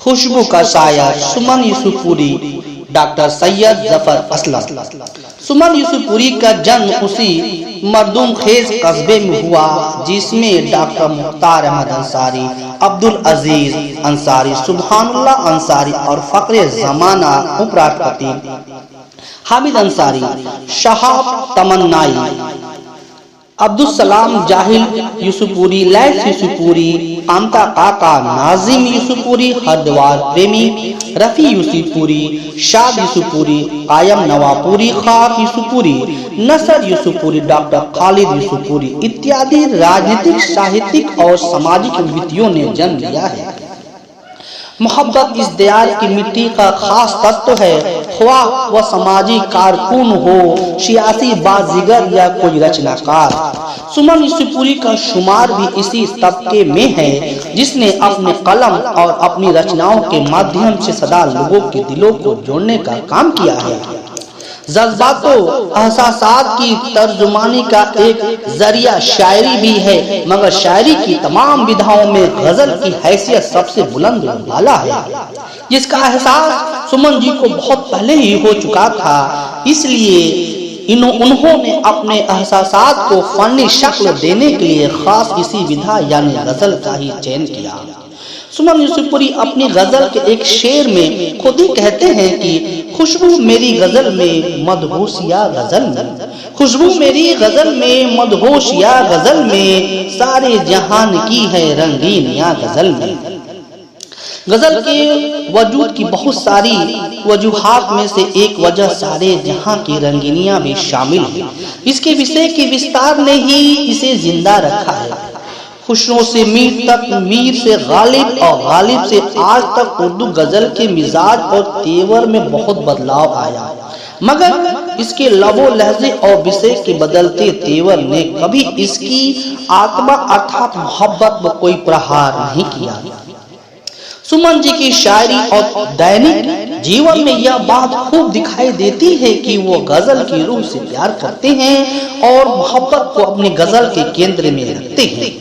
खुशबू का शायर सुमन यूसुफपुरी डॉक्टर सैयद जफर असलम। सुमन यूसुफपुरी का जन्म उसी मरदूम खेज कस्बे में हुआ जिसमें डॉक्टर मुख्तार अहमद अंसारी, अब्दुल अजीज अंसारी, सुबहानुल्लाह अंसारी और फकरे जमाना उपराष्ट्रपति हामिद अंसारी, शहाब तमन्नाई, अब्दुल सलाम जाहिल यूसुफपुरी, लैस यूसुफपुरी, आमता काका, नाजिम यूसुफपुरी, हरद्वार प्रेमी, रफी यूसुफपुरी, शाद यूसुफपुरी, कायम नवापुरी, खाक यूसुफपुरी, नसर यूसुफपुरी, डॉक्टर खालिद यूसुफपुरी इत्यादि राजनीतिक, साहित्यिक और सामाजिक विभूतियों ने जन्म लिया है। मोहब्बत इस दयाल की मिट्टी का खास तत्व है, ख्वाह वह समाजी कारकुन हो, सियासी बाजीगर या कोई रचनाकार। सुमन यूसुफपुरी का शुमार भी इसी तबके में है जिसने अपने कलम और अपनी रचनाओं के माध्यम से सदा लोगों के दिलों को जोड़ने का काम किया है। जज्बातों एहसासात की तर्जुमानी का एक जरिया शायरी भी है, मगर शायरी की तमाम विधाओं में गजल की हैसियत सबसे बुलंद वाला है, जिसका एहसास सुमन जी को बहुत पहले ही हो चुका था। इसलिए उन्होंने अपने एहसासात को फनी शक्ल देने के लिए खास इसी विधा यानी गजल का ही चयन किया। सुमन यूसुफपुरी अपनी गजल के एक शेर में खुद ही कहते हैं कि खुशबू मेरी गजल में मदहोश या गजल में, खुशबू मेरी गजल में मदहोश या गजल में, सारे जहान की है रंगीन या गजल में। गजल के वजूद की बहुत सारी वजूहात में से एक वजह सारे जहां की रंगीनियां भी शामिल है। इसके विषय के विस्तार ने ही इसे जिंदा रखा है। खुशरों से मीर तक, मीर से गालिब और गालिब से आज तक उर्दू गजल के मिजाज और तेवर में बहुत बदलाव आया, मगर इसके लबो लहजे और विषय के बदलते तेवर ने कभी इसकी आत्मा अर्थात मोहब्बत में कोई प्रहार नहीं किया। सुमन जी की शायरी और दैनिक जीवन में यह बात खूब दिखाई देती है कि वो गजल की रूह से प्यार करते हैं और मोहब्बत को अपनी गजल के केंद्र में रखते हैं।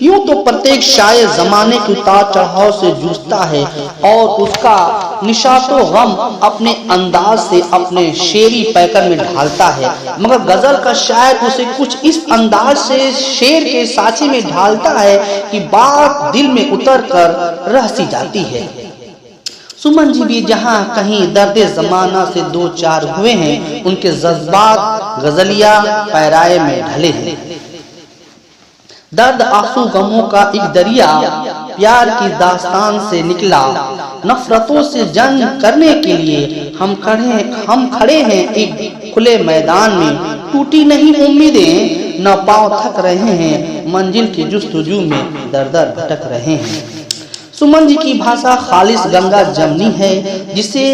यूं तो प्रत्येक शायर जमाने के उतार चढ़ाव से जूझता है और उसका निशातो गम अपने अंदाज से अपने शेरी पैकर में ढालता है, मगर गजल का शायर उसे कुछ इस अंदाज से शेर के साँचे में ढालता है कि बात दिल में उतर कर रह सी जाती है। सुमन जी भी जहाँ कहीं दर्द जमाना से दो चार हुए हैं, उनके जज्बात गजलिया पैराए में ढले हैं। दर्द आंसू गमों का एक दरिया प्यार की दास्तान से निकला, नफरतों से जंग करने के लिए हम खड़े हैं एक खुले मैदान में, टूटी नहीं उम्मीदें न पांव थक रहे हैं, मंजिल की जुस्तजू में दर दर भटक रहे हैं। सुमन जी की भाषा खालिस गंगा जमनी है जिसे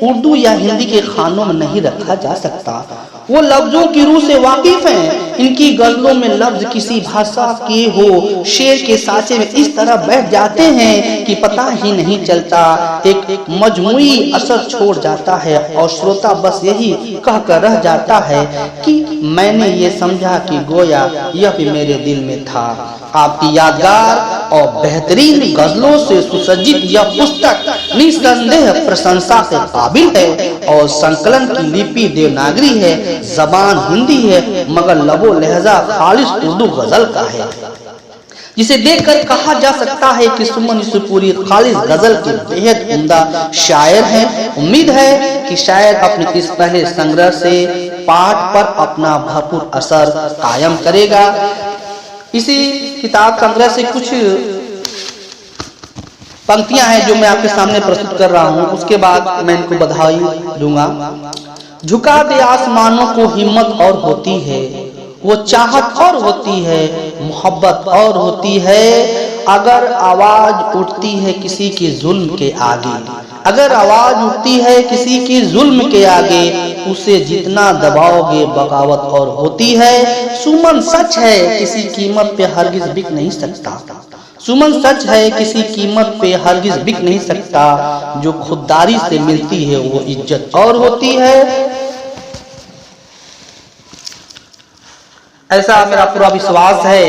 उर्दू या हिंदी के खानों में नहीं रखा जा सकता। वो लफ्जों की रूह से वाकिफ हैं। इनकी गजलों में लफ्ज किसी भाषा के हो शेर के साँचे में इस तरह बैठ जाते हैं कि पता ही नहीं चलता, एक मजमुई असर छोड़ जाता है और श्रोता बस यही कहकर रह जाता है कि मैंने ये समझा कि गोया यह भी मेरे दिल में था। आपकी यादगार और बेहतरीन गजलों से सुसज्जित यह पुस्तक निस्संदेह प्रशंसा के काबिल है और संकलन की लिपि देवनागरी है, जबान हिंदी है, मगर लबो लहजा खालिस उर्दू गजल का है, जिसे देखकर कहा जा सकता है कि सुमन यूसुफपुरी खालिस गजल के बेहद उम्दा शायर हैं। उम्मीद है कि शायर अपने इस पहले संग्रह से पाठ पर अपना भरपूर असर कायम करेगा। इसी किताब संग्रह से कुछ पंक्तियां हैं जो मैं आपके सामने प्रस्तुत कर रहा हूं, उसके बाद मैं इनको बधाई दूंगा। झुका दे आसमानों को हिम्मत और होती है, वो चाहत और होती है, मोहब्बत और होती है, अगर आवाज उठती है किसी की जुल्म के आगे, अगर आवाज उठती है किसी की जुल्म के आगे, उसे जितना दबाओगे बगावत और होती है। सुमन सच है किसी कीमत पे हरगिज बिक नहीं सकता, सुमन सच है किसी कीमत पे हरगिज बिक नहीं सकता, जो खुददारी से मिलती है वो इज्जत और होती है। ऐसा मेरा पूरा विश्वास है।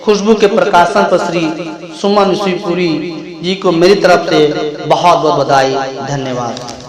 खुशबू के प्रकाशन पर श्री सुमन यूसुफपुरी जी को मेरी तरफ से बहुत बहुत बधाई, धन्यवाद।